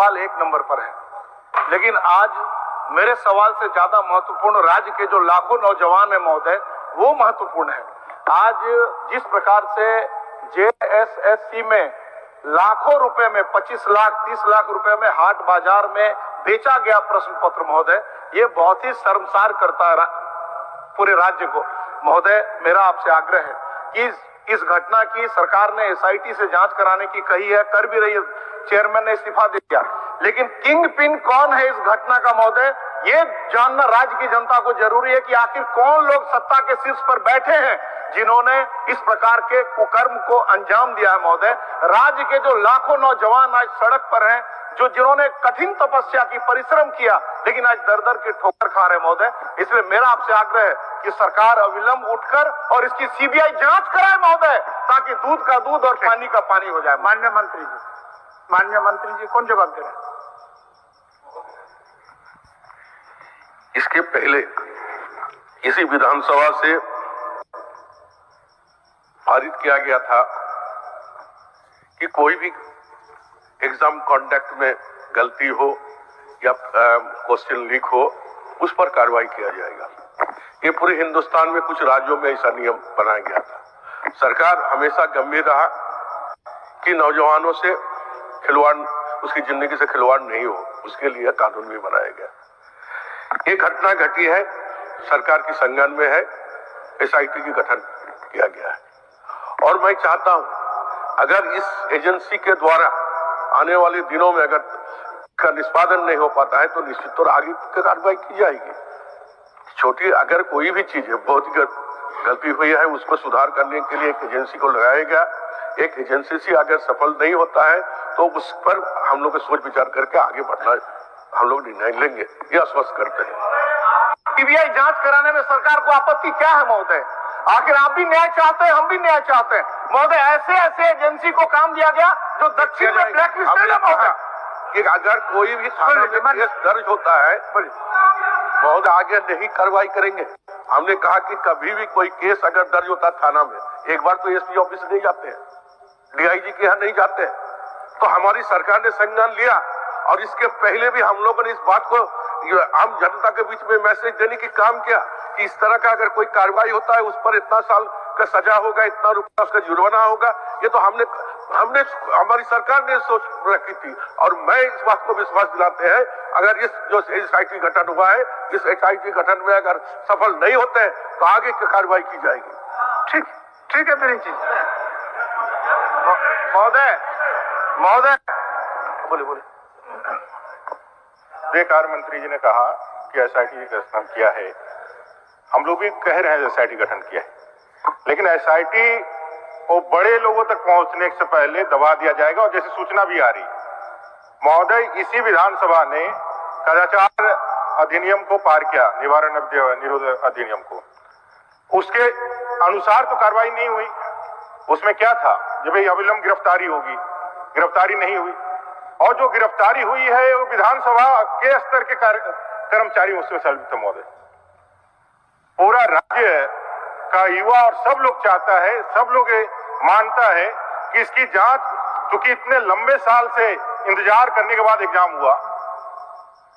सवाल एक नंबर पर है। लेकिन आज मेरे सवाल से ज्यादा महत्वपूर्ण राज्य के जो लाखों नौजवान है महोदय, वो महत्वपूर्ण है। आज जिस प्रकार से जेएसएससी में लाखों रुपए में 25 लाख 30 लाख रुपए में हाट बाजार में बेचा गया प्रश्न पत्र महोदय, ये बहुत ही शर्मसार करता है पूरे राज्य को। महोदय, मेरा आपसे आग्रह है कि इस घटना की सरकार ने एसआईटी से जांच कराने की कही है, कर भी रही है, चेयरमैन ने इस्तीफा दे दिया, लेकिन किंग पिन कौन है इस घटना का महोदय, ये जानना राज्य की जनता को जरूरी है कि आखिर कौन लोग सत्ता के शीर्ष पर बैठे हैं जिन्होंने इस प्रकार के कुकर्म को अंजाम दिया है। महोदय, राज्य के जो लाखों नौजवान आज सड़क पर हैं, जिन्होंने कठिन तपस्या की, परिश्रम किया, लेकिन आज दर दर के ठोकर खा रहे महोदय। इसलिए मेरा आपसे आग्रह है कि सरकार अविलंब उठकर और इसकी सीबीआई जांच कराए महोदय, ताकि दूध का दूध और पानी का पानी हो जाए। माननीय मंत्री जी कौन जवाब दे रहे हैं? इसके पहले इसी विधानसभा से पारित किया गया था कि कोई भी एग्जाम कंडक्ट में गलती हो या क्वेश्चन लीक हो, उस पर कार्रवाई किया जाएगा। ये पूरे हिंदुस्तान में कुछ राज्यों में ऐसा नियम बनाया गया था। सरकार हमेशा गंभीर रहा कि नौजवानों से खिलवाड़, उसकी जिंदगी से खिलवाड़ नहीं हो, उसके लिए कानून भी बनाया गया। ये घटना घटी है, सरकार की संज्ञान में है, एसआईटी की गठन किया गया है। और मैं चाहता हूं, अगर इस एजेंसी के द्वारा आने वाले दिनों में अगर का निष्पादन नहीं हो पाता है तो निश्चित तौर आगे कार्रवाई की जाएगी। छोटी अगर कोई भी चीज है, बहुत गलती हुई है, उसको सुधार करने के लिए एक एजेंसी को लगाया गया। एक एजेंसी से अगर सफल नहीं होता है तो उस पर हम लोग सोच विचार करके आगे बढ़ना, हम लोग निर्णय लेंगे, ये आश्वस्त करते हैं। सीबीआई जांच कराने में सरकार को आपत्ति क्या है महोदय? आखिर आप भी न्याय चाहते हैं, हम भी न्याय चाहते हैं महोदय। ऐसे एजेंसी को काम दिया गया जो दक्षिण में ब्लैक लिस्टेड है महोदय। कि अगर कोई भी थाना में केस दर्ज होता है महोदय, आगे नहीं कार्रवाई करेंगे। हमने कहा कि कभी भी कोई केस अगर दर्ज होता है थाना में, एक बार तो एसपी ऑफिस नहीं जाते हैं, डीआईजी के यहाँ नहीं जाते हैं, तो हमारी सरकार ने संज्ञान लिया। और इसके पहले भी हम लोगों ने इस बात को आम जनता के बीच में मैसेज देने की काम किया कि इस तरह का अगर कोई कार्रवाई होता है, उस पर इतना साल का सजा होगा, इतना रुपया उसका जुर्माना होगा। ये तो हमने हमारी सरकार ने सोच रखी थी। और मैं इस बात को विश्वास दिलाते हैं, अगर इस जो एसआईटी गठन हुआ है, इस एसआईटी गठन में अगर सफल नहीं होते हैं तो आगे की कार्रवाई की जाएगी। ठीक है मेरी चीज महोदय बोले। कार्य मंत्री जी ने कहा कि एसआईटी गठन किया है, हम लोग भी कह रहे हैं एसआईटी गठन किया है, लेकिन एसआईटी को बड़े लोगों तक पहुंचने से पहले दबा दिया जाएगा। और जैसी सूचना भी आ रही महोदय, इसी विधानसभा ने कदाचार अधिनियम को पार किया, निवारण निरोध अधिनियम को, उसके अनुसार तो कार्रवाई नहीं हुई। उसमें क्या था, जब अविलंब गिरफ्तारी होगी, गिरफ्तारी नहीं हुई। और जो गिरफ्तारी हुई है वो विधानसभा के स्तर के कर्मचारी उसमें शामिल थे महोदय। पूरा राज्य का युवा और सब लोग चाहता है, सब लोग मानता है कि इसकी जांच, क्योंकि इतने लंबे साल से इंतजार करने के बाद एग्जाम हुआ,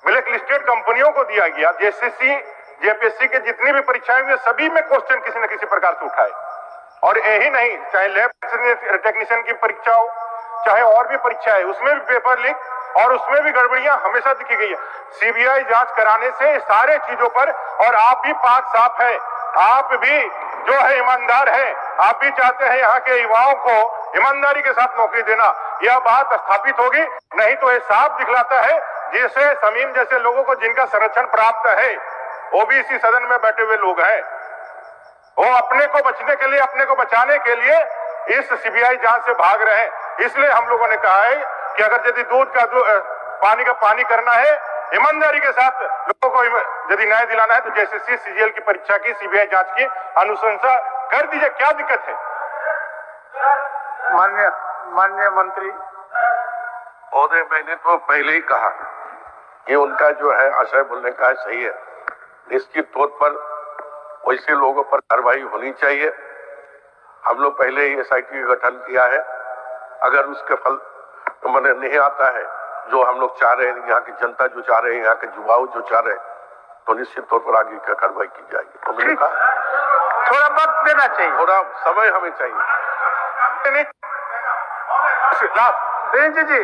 ब्लैक लिस्टेड कंपनियों को दिया गया। जेएसएससी जेपीएससी के जितनी भी परीक्षाएं हुई, सभी में क्वेश्चन किसी न किसी प्रकार से उठाए। और यही नहीं, चाहे लैब टेक्नीशियन की परीक्षा हो, चाहे और भी परीक्षा है, उसमें भी पेपर लीक और उसमें भी गड़बड़ियां हमेशा दिखी गई है। सीबीआई जांच कराने से सारे चीजों पर, और आप भी पाक साफ है, आप भी जो है ईमानदार है, आप भी चाहते हैं यहाँ के युवाओं को ईमानदारी के साथ नौकरी देना, यह बात स्थापित होगी। नहीं तो ये साफ दिखलाता है, जैसे समीम जैसे लोगों को जिनका संरक्षण प्राप्त है, वो भी इसी सदन में बैठे हुए लोग हैं, वो अपने को बचने के लिए, अपने को बचाने के लिए इस सीबीआई जांच से भाग रहे हैं। इसलिए हम लोगों ने कहा है कि अगर यदि दूध का पानी करना है, ईमानदारी के साथ लोगों को यदि न्याय दिलाना है, तो जैसे सीजीएल की परीक्षा की सीबीआई जांच की अनुशंसा कर दीजिए। क्या दिक्कत है? माननीय मंत्री महोदय, मैंने तो पहले ही कहा कि उनका जो है आशय बोलने का है, सही है। निश्चित तौर पर वैसे लोगों पर कार्रवाई होनी चाहिए। हम लोग पहले ही एसआईटी का गठन किया है, अगर उसके फल मैंने नहीं आता है जो हम लोग चाह रहे हैं, यहाँ की जनता जो चाह रहे हैं, यहाँ के युवाओं जो चाह रहे हैं, तो निश्चित तौर पर आगे का कार्रवाई की जाएगी। तो मैंने कहा थोड़ा वक्त देना चाहिए, थोड़ा समय हमें चाहिए। दिनेश जी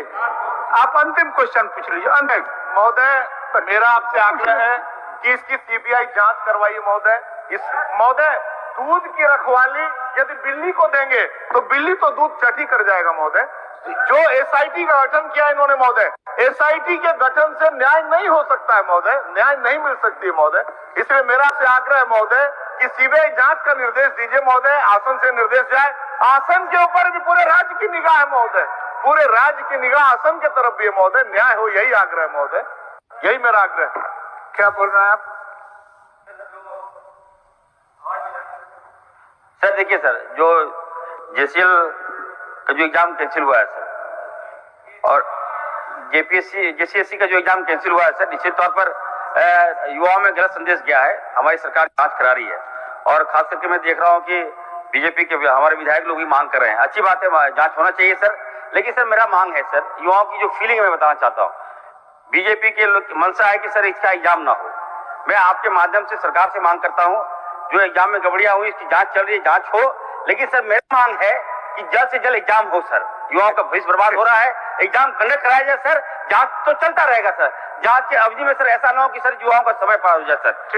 आप अंतिम क्वेश्चन पूछ लीजिए। अंतिम महोदय, मेरा आपसे आग्रह है कि इसकी सीबीआई जांच करवाइए महोदय। महोदय, दूध की रखवाली यदि बिल्ली को देंगे तो बिल्ली तो दूध चटी कर जाएगा महोदय। जो एसआईटी का गठन किया इन्होंने महोदय, एसआईटी के गठन से न्याय नहीं हो सकता है महोदय, न्याय नहीं मिल सकती है महोदय। इसलिए मेरा आपसे आग्रह है महोदय कि सीबीआई जांच का निर्देश दीजिए महोदय, आसन से निर्देश जाए। आसन के ऊपर भी पूरे राज्य की निगाह है महोदय, पूरे राज्य की निगाह आसन के तरफ भी है महोदय, न्याय हो, यही आग्रह है महोदय, यही मेरा आग्रह है। क्या बोल रहे हैं आप? सर देखिए सर, जो जेसीएल का जो एग्जाम कैंसिल हुआ है सर, और जेसीएससी का जो एग्जाम कैंसिल हुआ है सर, निश्चित तौर पर युवाओं में गलत संदेश गया है। हमारी सरकार जांच करा रही है, और खास करके मैं देख रहा हूं कि बीजेपी के हमारे विधायक लोग भी मांग कर रहे हैं। अच्छी बात है, जांच होना चाहिए सर, लेकिन सर मेरा मांग है सर, युवाओं की जो फीलिंग मैं बताना चाहता हूँ, बीजेपी के मंशा है कि सर इसका एग्जाम ना हो। मैं आपके माध्यम से सरकार से मांग करता हूँ, जो एग्जाम में गड़बड़ियां हुई इसकी जांच चल रही है, जांच हो, लेकिन सर मेरा मांग है कि जल्द से जल्द एग्जाम हो सर। युवाओं का भविष्य बर्बाद हो रहा है, एग्जाम कंडक्ट कराया जाए सर, जांच तो चलता रहेगा सर, जांच की अवधि में सर ऐसा ना हो कि सर युवाओं का समय पार हो जाए सर।